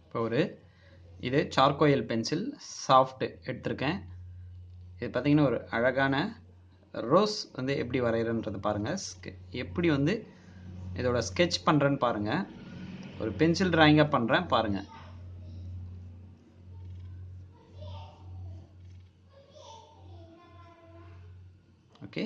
இப்போ இது சார்கோயில் pencil soft எடுத்திருக்கேன். இது பார்த்திங்கன்னா ஒரு அழகான ரோஸ் வந்து எப்படி வரைகிறன்றது பாருங்கள். எப்படி வந்து இதோட ஸ்கெட்ச் பண்ணுறேன்னு பாருங்கள். ஒரு பென்சில் ட்ராயிங்காக பண்ணுறேன் பாருங்கள். ஓகே,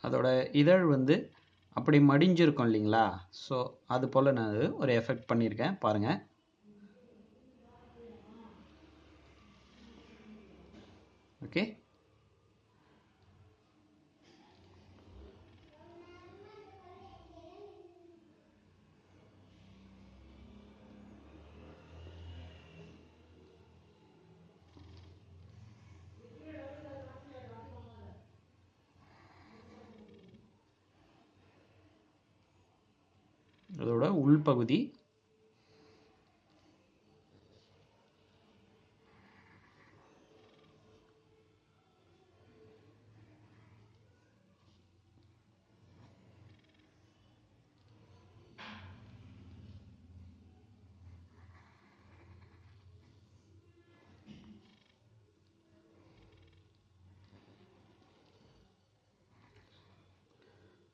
அதோட இதழ் வந்து அப்படி மடிஞ்சிருக்கும் இல்லைங்களா? ஸோ அது போல் நான் ஒரு எஃபெக்ட் பண்ணியிருக்கேன் பாருங்கள். ஓகே, அதோட உள்பகுதி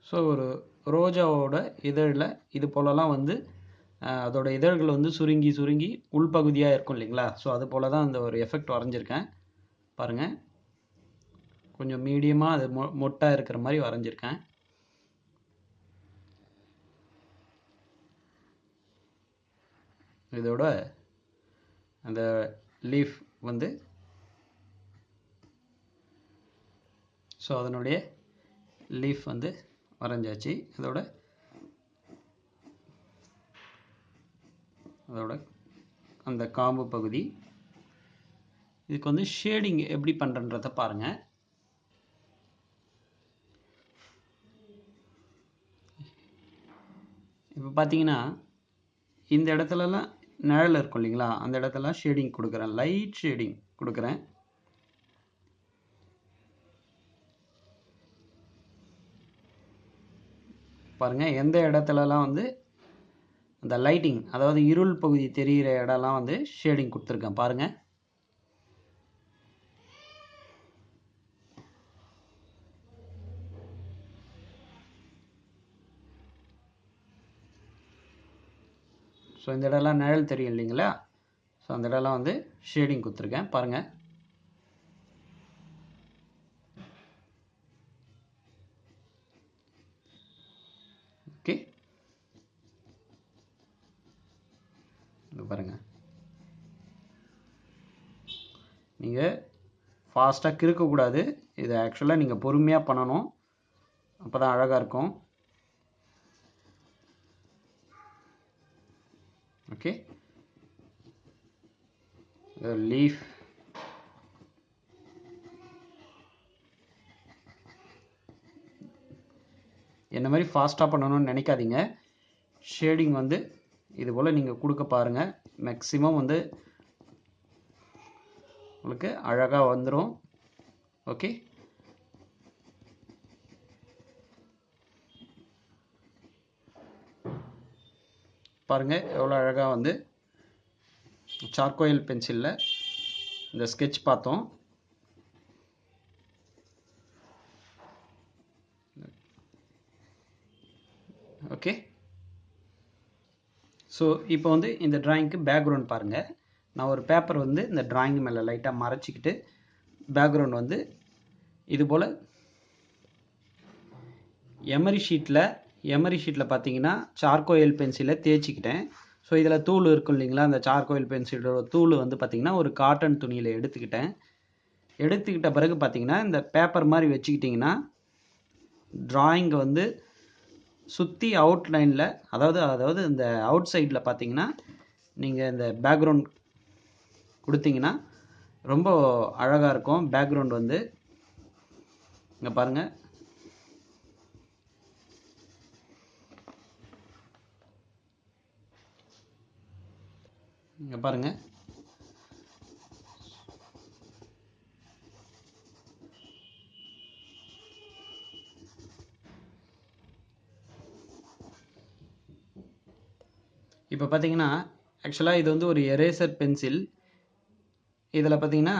ஸோ ஒரு ரோஜாவோட இதழில் இது போலலாம் வந்து அதோட இதழ்கள் வந்து சுருங்கி சுருங்கி உள்பகுதியாக இருக்கும் இல்லைங்களா? ஸோ அது போல் தான் அந்த ஒரு எஃபெக்ட் வரைஞ்சிருக்கேன் பாருங்கள். கொஞ்சம் மீடியமாக அது மொட்டாக இருக்கிற மாதிரி வரைஞ்சிருக்கேன். இதோட அந்த லீஃப் வந்து ஸோ அதனுடைய லீஃப் வந்து வரைஞ்சாச்சு. அதோட அந்த காம்பு பகுதி. இதுக்கு வந்து ஷேடிங் எப்படி பண்ணுறன்றதை பாருங்கள். இப்போ பார்த்தீங்கன்னா இந்த இடத்துலலாம் நிழல் இருக்கும் இல்லைங்களா? அந்த இடத்துலலாம் ஷேடிங் கொடுக்குறேன், லைட் ஷேடிங் கொடுக்குறேன். பாருங்கள், எந்த இடத்துலலாம் வந்து அந்த லைட்டிங், அதாவது இருள் பகுதி தெரிகிற இடம்லாம் வந்து ஷேடிங் கொடுத்துருக்கேன் பாருங்கள். ஸோ இந்த இடம்லாம் நிழல் தெரியும் இல்லைங்களா? ஸோ அந்த இடம்லாம் வந்து ஷேடிங் கொடுத்துருக்கேன் பாருங்கள். ஓகே, இது பாருங்கள். நீங்கள் ஃபாஸ்ட்டாக கிறுக்கக்கூடாது. இது ஆக்சுவலாக நீங்கள் பொறுமையாக பண்ணணும், அப்போ தான் அழகாக இருக்கும். ஓகே, லீஃப் என்ன மாதிரி ஃபாஸ்ட்டாக பண்ணணும்னு நினைக்காதீங்க. ஷேடிங் வந்து இது போல் நீங்கள் கொடுக்க பாருங்கள். மேக்ஸிமம் வந்து உங்களுக்கு அழகாக வந்துடும். ஓகே, பாருங்கள் எவ்வளோ அழகாக வந்து சார்கோயில் பென்சிலில் இந்த ஸ்கெட்ச் பார்த்தோம். ஓகே, ஸோ இப்போ வந்து இந்த ட்ராயிங்க்கு பேக்ரவுண்ட் பாருங்கள். நான் ஒரு பேப்பர் வந்து இந்த ட்ராயிங் மேலே லைட்டாக மறைச்சிக்கிட்டு பேக்ரவுண்ட் வந்து இது போல் எமரி ஷீட்டில் பார்த்தீங்கன்னா சார்கோயில் பென்சிலை தேய்ச்சிக்கிட்டேன். ஸோ இதில் தூள் இருக்கும் இல்லைங்களா? அந்த சார்கோயில் பென்சிலோட தூள் வந்து பார்த்திங்கன்னா ஒரு காட்டன் துணியில் எடுத்துக்கிட்ட பிறகு பார்த்திங்கன்னா இந்த பேப்பர் மாதிரி வச்சுக்கிட்டிங்கன்னா ட்ராயிங்கை வந்து சுற்றி அவுட்லைனில், அதாவது இந்த அவுட் சைடில் பார்த்திங்கன்னா நீங்கள் இந்த பேக்ரவுண்ட் கொடுத்தீங்கன்னா ரொம்ப அழகாக இருக்கும். பேக்ரவுண்ட் வந்து இங்கே பாருங்கள், இங்கே பாருங்கள். இப்போ பார்த்தீங்கன்னா ஆக்சுவலாக இது வந்து ஒரு எரேசர் பென்சில். இதில் பார்த்தீங்கன்னா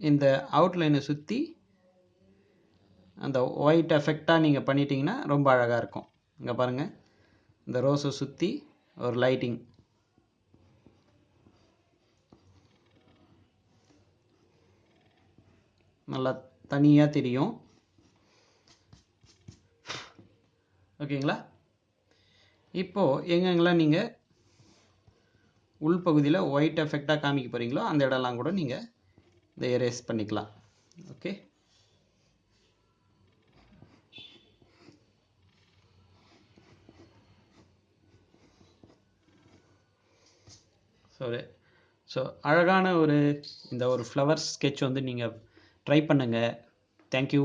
இந்த அவுட்லைனை சுற்றி அந்த ஒயிட் எஃபெக்டாக நீங்கள் பண்ணிட்டீங்கன்னா ரொம்ப அழகாக இருக்கும். இங்கே பாருங்கள், இந்த ரோஸை சுற்றி ஒரு லைட்டிங். நல்லா தனியாக தெரியும். ஓகேங்களா? இப்போது எங்கெங்கெல்லாம் நீங்கள் உள்பகுதியில் ஒயிட் எஃபெக்டாக காமிக்க போகிறீங்களோ அந்த இடம்லாம் கூட நீங்கள் இதை எரேஸ் பண்ணிக்கலாம். ஓகே, ஸோ அழகான இந்த ஒரு ஃப்ளவர் ஸ்கெட்ச் வந்து நீங்கள் ட்ரை பண்ணுங்கள். தேங்க்யூ.